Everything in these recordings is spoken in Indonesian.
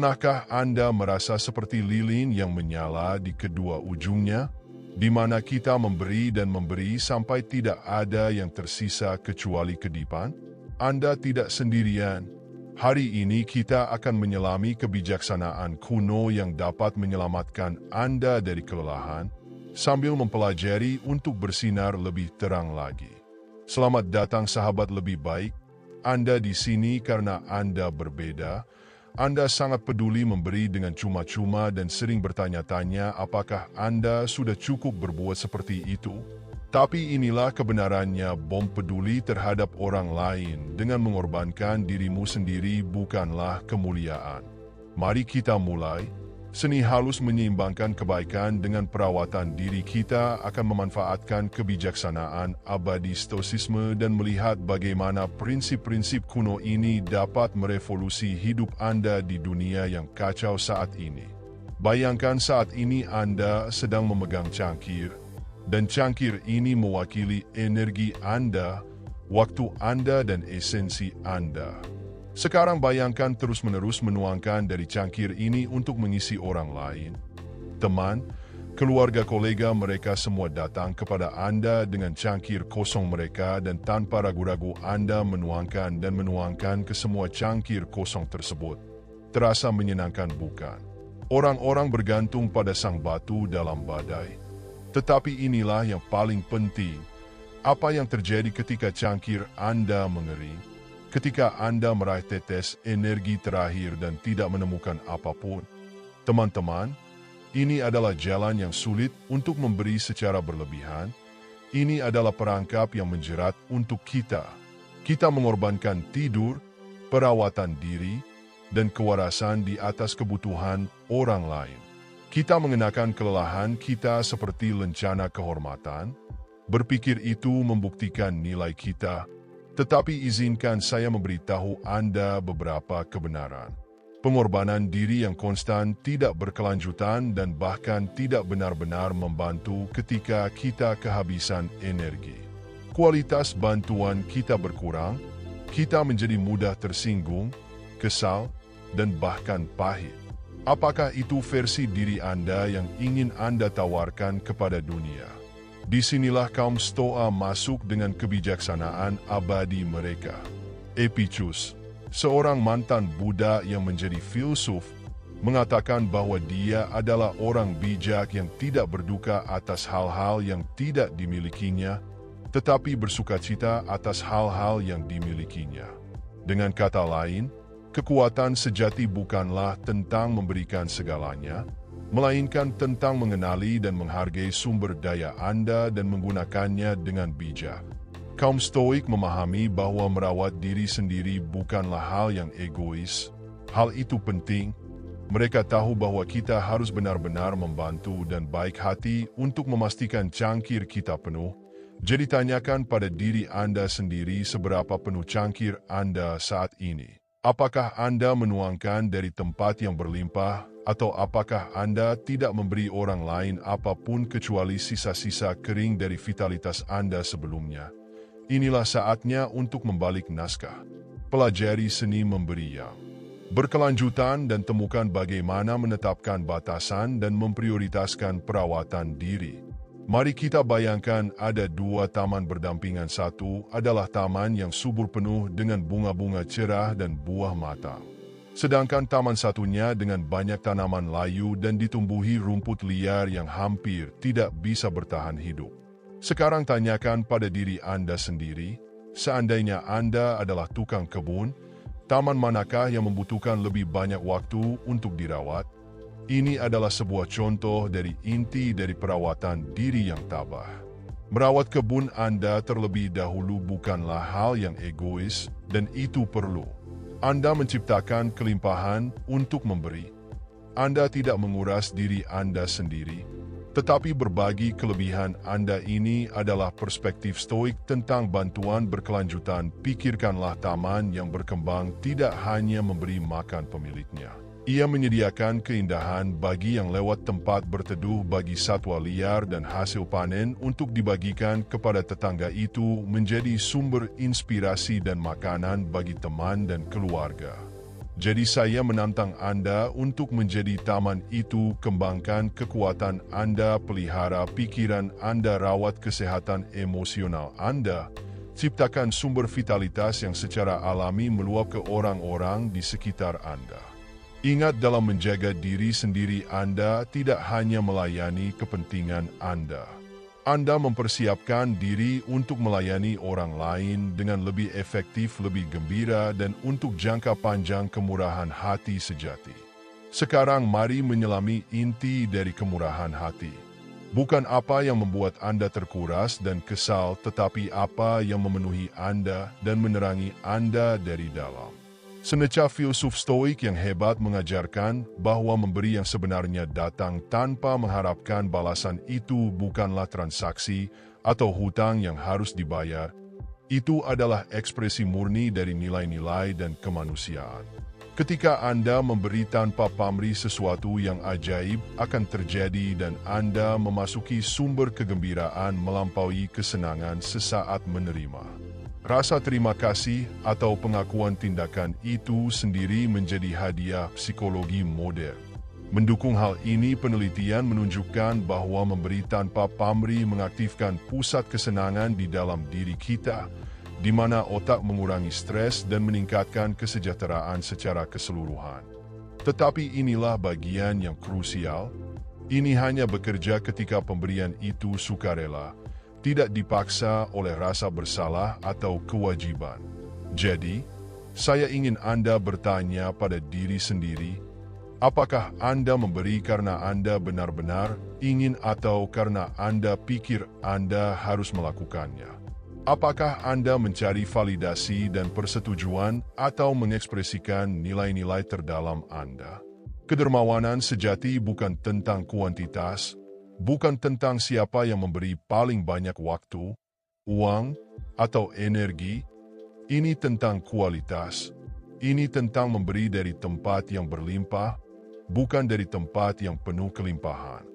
Pernahkah Anda merasa seperti lilin yang menyala di kedua ujungnya, di mana kita memberi dan memberi sampai tidak ada yang tersisa kecuali kedipan? Anda tidak sendirian. Hari ini kita akan menyelami kebijaksanaan kuno yang dapat menyelamatkan Anda dari kelelahan, sambil mempelajari untuk bersinar lebih terang lagi. Selamat datang sahabat lebih baik. Anda di sini karena Anda berbeda. Anda sangat peduli memberi dengan cuma-cuma dan sering bertanya-tanya apakah Anda sudah cukup berbuat seperti itu. Tapi inilah kebenarannya, bom peduli terhadap orang lain dengan mengorbankan dirimu sendiri bukanlah kemuliaan. Mari kita mulai. Seni halus menyeimbangkan kebaikan dengan perawatan diri. Kita akan memanfaatkan kebijaksanaan abadi stoisisme dan melihat bagaimana prinsip-prinsip kuno ini dapat merevolusi hidup Anda di dunia yang kacau saat ini. Bayangkan saat ini Anda sedang memegang cangkir, dan cangkir ini mewakili energi Anda, waktu Anda dan esensi Anda. Sekarang bayangkan terus-menerus menuangkan dari cangkir ini untuk mengisi orang lain. Teman, keluarga, kolega, mereka semua datang kepada Anda dengan cangkir kosong mereka dan tanpa ragu-ragu Anda menuangkan ke semua cangkir kosong tersebut. Terasa menyenangkan bukan? Orang-orang bergantung pada sang batu dalam badai. Tetapi inilah yang paling penting. Apa yang terjadi ketika cangkir Anda mengering? Ketika Anda meraih tetes energi terakhir dan tidak menemukan apapun. Teman-teman, ini adalah jalan yang sulit untuk memberi secara berlebihan. Ini adalah perangkap yang menjerat untuk kita. Kita mengorbankan tidur, perawatan diri, dan kewarasan di atas kebutuhan orang lain. Kita mengenakan kelelahan kita seperti lencana kehormatan. Berpikir itu membuktikan nilai kita. Tetapi izinkan saya memberitahu Anda beberapa kebenaran. Pengorbanan diri yang konstan tidak berkelanjutan dan bahkan tidak benar-benar membantu ketika kita kehabisan energi. Kualitas bantuan kita berkurang, kita menjadi mudah tersinggung, kesal, dan bahkan pahit. Apakah itu versi diri Anda yang ingin Anda tawarkan kepada dunia? Disinilah kaum Stoa masuk dengan kebijaksanaan abadi mereka. Epicus, seorang mantan Buddha yang menjadi filsuf, mengatakan bahwa dia adalah orang bijak yang tidak berduka atas hal-hal yang tidak dimilikinya, tetapi bersukacita atas hal-hal yang dimilikinya. Dengan kata lain, kekuatan sejati bukanlah tentang memberikan segalanya, melainkan tentang mengenali dan menghargai sumber daya Anda dan menggunakannya dengan bijak. Kaum Stoik memahami bahwa merawat diri sendiri bukanlah hal yang egois. Hal itu penting. Mereka tahu bahwa kita harus benar-benar membantu dan baik hati untuk memastikan cangkir kita penuh. Jadi tanyakan pada diri Anda sendiri seberapa penuh cangkir Anda saat ini. Apakah Anda menuangkan dari tempat yang berlimpah, atau apakah Anda tidak memberi orang lain apapun kecuali sisa-sisa kering dari vitalitas Anda sebelumnya? Inilah saatnya untuk membalik naskah. Pelajari seni memberi yang berkelanjutan dan temukan bagaimana menetapkan batasan dan memprioritaskan perawatan diri. Mari kita bayangkan ada dua taman berdampingan. Satu adalah taman yang subur penuh dengan bunga-bunga cerah dan buah matang. Sedangkan taman satunya dengan banyak tanaman layu dan ditumbuhi rumput liar yang hampir tidak bisa bertahan hidup. Sekarang tanyakan pada diri Anda sendiri, seandainya Anda adalah tukang kebun, taman manakah yang membutuhkan lebih banyak waktu untuk dirawat? Ini adalah sebuah contoh dari inti dari perawatan diri yang tabah. Merawat kebun Anda terlebih dahulu bukanlah hal yang egois, dan itu perlu. Anda menciptakan kelimpahan untuk memberi. Anda tidak menguras diri Anda sendiri, tetapi berbagi kelebihan Anda. Ini adalah perspektif Stoik tentang bantuan berkelanjutan. Pikirkanlah taman yang berkembang tidak hanya memberi makan pemiliknya. Ia menyediakan keindahan bagi yang lewat, tempat berteduh bagi satwa liar, dan hasil panen untuk dibagikan kepada tetangga. Itu menjadi sumber inspirasi dan makanan bagi teman dan keluarga. Jadi saya menantang Anda untuk menjadi taman itu, kembangkan kekuatan Anda, pelihara pikiran Anda, rawat kesehatan emosional Anda, ciptakan sumber vitalitas yang secara alami meluap ke orang-orang di sekitar Anda. Ingat, dalam menjaga diri sendiri Anda tidak hanya melayani kepentingan Anda. Anda mempersiapkan diri untuk melayani orang lain dengan lebih efektif, lebih gembira, dan untuk jangka panjang kemurahan hati sejati. Sekarang mari menyelami inti dari kemurahan hati. Bukan apa yang membuat Anda terkuras dan kesal, tetapi apa yang memenuhi Anda dan menerangi Anda dari dalam. Seneca filsuf Stoik yang hebat mengajarkan bahwa memberi yang sebenarnya datang tanpa mengharapkan balasan itu bukanlah transaksi atau hutang yang harus dibayar. Itu adalah ekspresi murni dari nilai-nilai dan kemanusiaan. Ketika Anda memberi tanpa pamrih, sesuatu yang ajaib akan terjadi dan Anda memasuki sumber kegembiraan melampaui kesenangan sesaat menerima. Rasa terima kasih atau pengakuan tindakan itu sendiri menjadi hadiah psikologi modern. Mendukung hal ini, penelitian menunjukkan bahwa memberi tanpa pamrih mengaktifkan pusat kesenangan di dalam diri kita, di mana otak mengurangi stres dan meningkatkan kesejahteraan secara keseluruhan. Tetapi inilah bagian yang krusial. Ini hanya bekerja ketika pemberian itu sukarela, tidak dipaksa oleh rasa bersalah atau kewajiban. Jadi, saya ingin Anda bertanya pada diri sendiri, apakah Anda memberi karena Anda benar-benar ingin atau karena Anda pikir Anda harus melakukannya? Apakah Anda mencari validasi dan persetujuan atau mengekspresikan nilai-nilai terdalam Anda? Kedermawanan sejati bukan tentang kuantitas, bukan tentang siapa yang memberi paling banyak waktu, uang, atau energi. Ini tentang kualitas. Ini tentang memberi dari tempat yang berlimpah, bukan dari tempat yang penuh kelimpahan.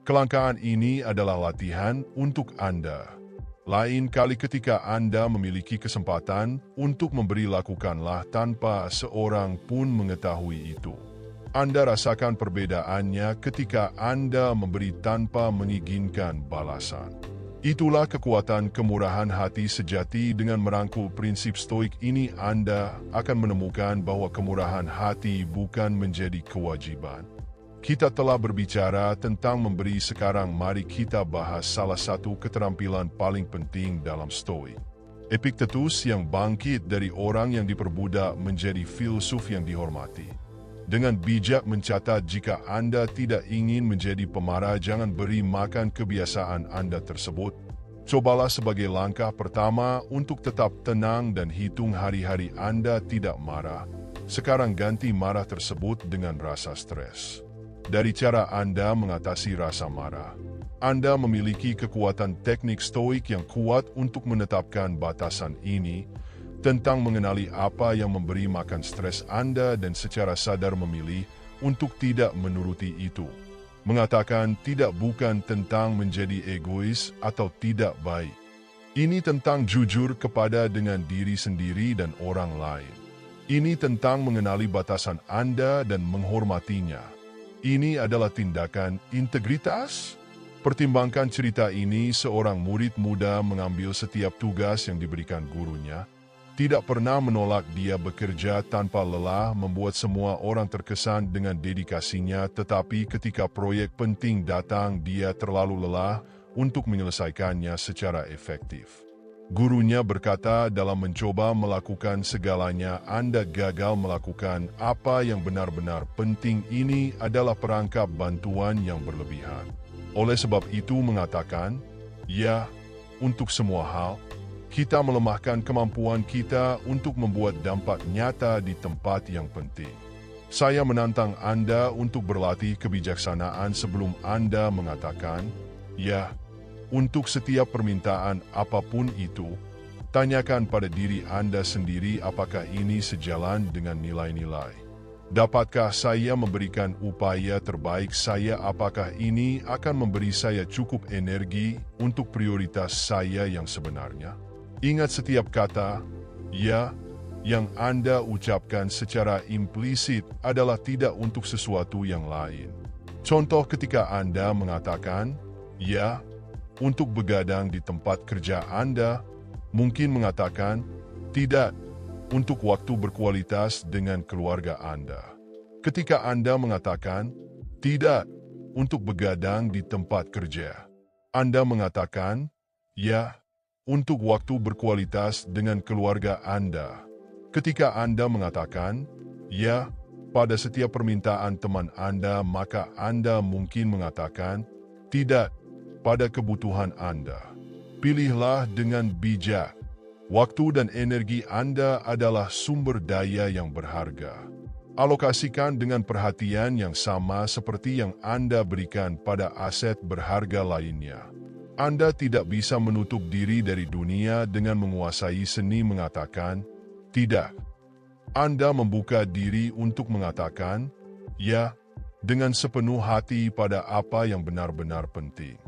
Kelangkaan ini adalah latihan untuk Anda. Lain kali ketika Anda memiliki kesempatan untuk memberi, lakukanlah tanpa seorang pun mengetahui itu. Anda rasakan perbedaannya ketika Anda memberi tanpa menginginkan balasan. Itulah kekuatan kemurahan hati sejati. Dengan merangkul prinsip Stoik ini, Anda akan menemukan bahwa kemurahan hati bukan menjadi kewajiban. Kita telah berbicara tentang memberi, sekarang mari kita bahas salah satu keterampilan paling penting dalam Stoik. Epictetus yang bangkit dari orang yang diperbudak menjadi filsuf yang dihormati. Dengan bijak mencatat, jika Anda tidak ingin menjadi pemarah, jangan beri makan kebiasaan Anda tersebut. Cobalah sebagai langkah pertama untuk tetap tenang dan hitung hari-hari Anda tidak marah. Sekarang ganti marah tersebut dengan rasa stres. Dari cara Anda mengatasi rasa marah, Anda memiliki kekuatan teknik Stoik yang kuat untuk menetapkan batasan ini, tentang mengenali apa yang memberi makan stres Anda dan secara sadar memilih untuk tidak menuruti itu. Mengatakan tidak bukan tentang menjadi egois atau tidak baik. Ini tentang jujur kepada dengan diri sendiri dan orang lain. Ini tentang mengenali batasan Anda dan menghormatinya. Ini adalah tindakan integritas. Pertimbangkan cerita ini, seorang murid muda mengambil setiap tugas yang diberikan gurunya, tidak pernah menolak, dia bekerja tanpa lelah, membuat semua orang terkesan dengan dedikasinya, tetapi ketika proyek penting datang, dia terlalu lelah untuk menyelesaikannya secara efektif. Gurunya berkata, dalam mencoba melakukan segalanya, Anda gagal melakukan apa yang benar-benar penting. Ini adalah perangkap bantuan yang berlebihan. Oleh sebab itu mengatakan, ya, untuk semua hal, kita melemahkan kemampuan kita untuk membuat dampak nyata di tempat yang penting. Saya menantang Anda untuk berlatih kebijaksanaan sebelum Anda mengatakan, ya. Untuk setiap permintaan apapun itu, tanyakan pada diri Anda sendiri apakah ini sejalan dengan nilai-nilai. Dapatkah saya memberikan upaya terbaik saya? Apakah ini akan memberi saya cukup energi untuk prioritas saya yang sebenarnya? Ingat, setiap kata "ya" yang Anda ucapkan secara implisit adalah tidak untuk sesuatu yang lain. Contoh, ketika Anda mengatakan "ya" untuk begadang di tempat kerja, Anda mungkin mengatakan "tidak" untuk waktu berkualitas dengan keluarga Anda. Ketika Anda mengatakan "tidak" untuk begadang di tempat kerja, Anda mengatakan "ya" untuk waktu berkualitas dengan keluarga Anda. Ketika Anda mengatakan "ya" pada setiap permintaan teman Anda, maka Anda mungkin mengatakan "tidak" pada kebutuhan Anda. Pilihlah dengan bijak. Waktu dan energi Anda adalah sumber daya yang berharga. Alokasikan dengan perhatian yang sama seperti yang Anda berikan pada aset berharga lainnya. Anda tidak bisa menutup diri dari dunia dengan menguasai seni mengatakan tidak. Anda membuka diri untuk mengatakan "ya" dengan sepenuh hati pada apa yang benar-benar penting.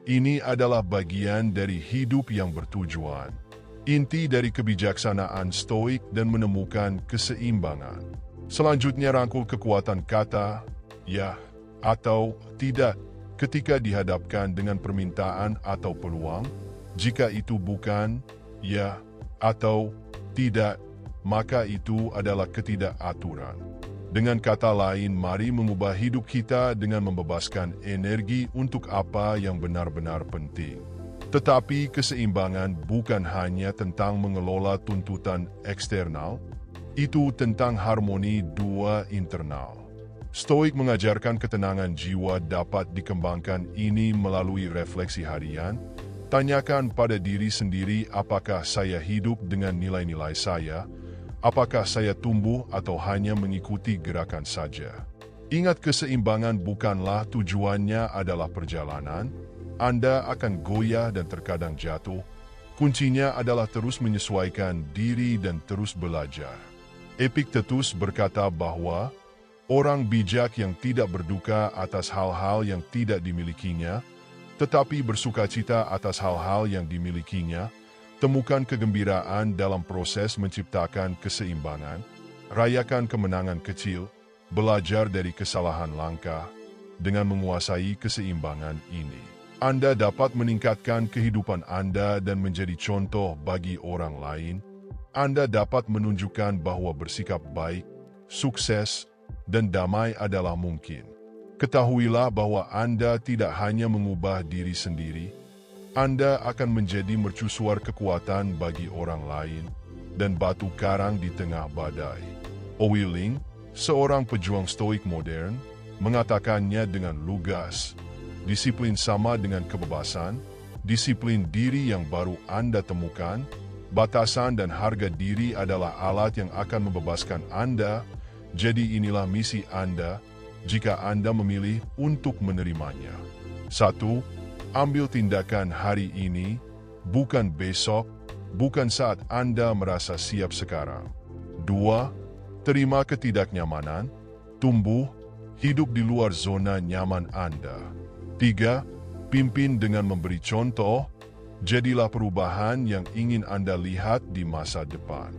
Ini adalah bagian dari hidup yang bertujuan. Inti dari kebijaksanaan stoik dan menemukan keseimbangan. Selanjutnya, rangkul kekuatan kata "ya" atau "tidak" ketika dihadapkan dengan permintaan atau peluang. Jika itu bukan "ya" atau "tidak", maka itu adalah ketidakaturan. Dengan kata lain, mari mengubah hidup kita dengan membebaskan energi untuk apa yang benar-benar penting. Tetapi keseimbangan bukan hanya tentang mengelola tuntutan eksternal, itu tentang harmoni dua internal. Stoik mengajarkan ketenangan jiwa dapat dikembangkan ini melalui refleksi harian. Tanyakan pada diri sendiri, apakah saya hidup dengan nilai-nilai saya? Apakah saya tumbuh atau hanya mengikuti gerakan saja? Ingat, keseimbangan bukanlah tujuannya adalah perjalanan. Anda akan goyah dan terkadang jatuh. Kuncinya adalah terus menyesuaikan diri dan terus belajar. Epictetus berkata bahwa orang bijak yang tidak berduka atas hal-hal yang tidak dimilikinya, tetapi bersukacita atas hal-hal yang dimilikinya. Temukan kegembiraan dalam proses menciptakan keseimbangan, rayakan kemenangan kecil, belajar dari kesalahan langka. Dengan menguasai keseimbangan ini, Anda dapat meningkatkan kehidupan Anda dan menjadi contoh bagi orang lain. Anda dapat menunjukkan bahwa bersikap baik, sukses, dan damai adalah mungkin. Ketahuilah bahwa Anda tidak hanya mengubah diri sendiri, Anda akan menjadi mercusuar kekuatan bagi orang lain dan batu karang di tengah badai. Owiling, seorang pejuang stoik modern, mengatakannya dengan lugas. Disiplin sama dengan kebebasan, disiplin diri yang baru Anda temukan, batasan dan harga diri adalah alat yang akan membebaskan Anda. Jadi inilah misi Anda jika Anda memilih untuk menerimanya. 1. Ambil tindakan hari ini, bukan besok, bukan saat Anda merasa siap sekarang. 2. Terima ketidaknyamanan, tumbuh, hidup di luar zona nyaman Anda. 3. Pimpin dengan memberi contoh, jadilah perubahan yang ingin Anda lihat di masa depan.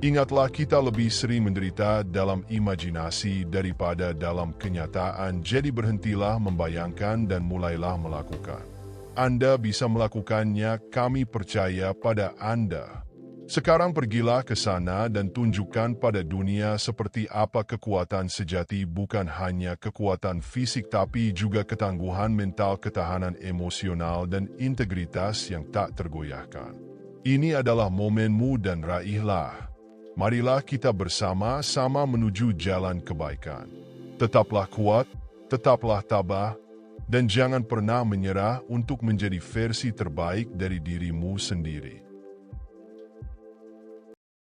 Ingatlah, kita lebih sering menderita dalam imajinasi daripada dalam kenyataan, jadi berhentilah membayangkan dan mulailah melakukan. Anda bisa melakukannya, kami percaya pada Anda. Sekarang pergilah ke sana dan tunjukkan pada dunia seperti apa kekuatan sejati, bukan hanya kekuatan fisik tapi juga ketangguhan mental, ketahanan emosional, dan integritas yang tak tergoyahkan. Ini adalah momenmu dan raihlah. Marilah kita bersama-sama menuju jalan kebaikan. Tetaplah kuat, tetaplah tabah, dan jangan pernah menyerah untuk menjadi versi terbaik dari dirimu sendiri.